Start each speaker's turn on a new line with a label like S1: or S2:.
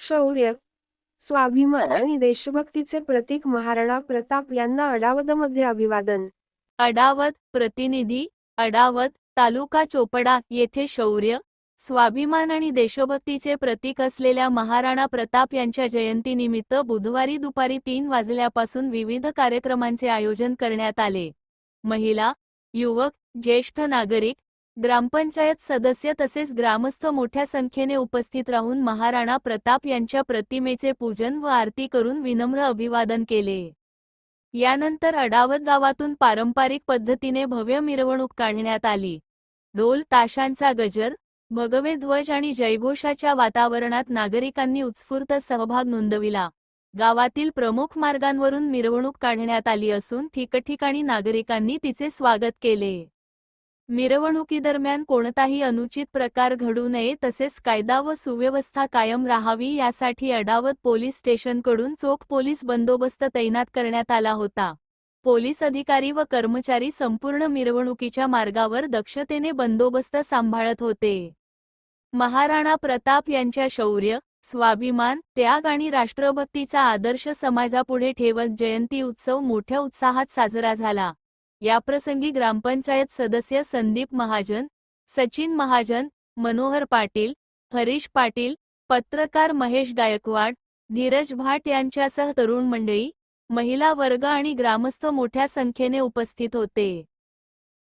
S1: शौर्य, स्वाभिमान आणि देशभक्तीचे प्रतीक महाराणा प्रताप यांना अडावतमध्ये अभिवादन।
S2: अडावत प्रतिनिधी अडावत तालुका चोपडा येथे शौर्य, स्वाभिमान आणि देशभक्तीचे प्रतीक असलेल्या महाराणा प्रताप यांच्या जयंतीनिमित्त बुधवारी दुपारी 3 वाजल्यापासून विविध कार्यक्रमांचे आयोजन करण्यात आले। महिला, युवक, ज्येष्ठ नागरिक, ग्रामपंचायत सदस्य तसेच ग्रामस्थ मोठ्या संख्येने उपस्थित राहून महाराणा प्रताप यांच्या प्रतिमेचे पूजन व आरती करून विनम्र अभिवादन केले। यानंतर अडावत गावातून पारंपरिक पद्धतीने भव्य मिरवणूक काढण्यात आली। ढोल ताशांचा गजर, भगवे ध्वज आणि जयघोषाच्या वातावरणात नागरिकांनी उत्स्फूर्त सहभाग नोंदविला। गावातील प्रमुख मार्गांवरून मिरवणूक काढण्यात आली असून ठिकठिकाणी नागरिकांनी तिचे स्वागत केले। मिरवणुकीदरम्यान कोणताही अनुचित प्रकार घडू नये तसेच कायदा व सुव्यवस्था कायम राहावी यासाठी अडावत पोलीस स्टेशनकडून चोख पोलीस बंदोबस्त तैनात करण्यात आला होता। पोलीस अधिकारी व कर्मचारी संपूर्ण मिरवणुकीच्या मार्गावर दक्षतेने बंदोबस्त सांभाळत होते। महाराणा प्रताप यांच्या शौर्य, स्वाभिमान, त्याग आणि राष्ट्रभक्तीचा आदर्श समाजापुढे ठेवत जयंती उत्सव मोठ्या उत्साहात साजरा झाला। याप्रसंगी ग्रामपंचायत सदस्य संदीप महाजन, सचिन महाजन, मनोहर पाटील, हरीश पाटील, पत्रकार महेश गायकवाड, धीरज भाट यांच्यासह तरुण मंडळी, महिला वर्ग आणि ग्रामस्थ मोठ्या संख्येने उपस्थित होते।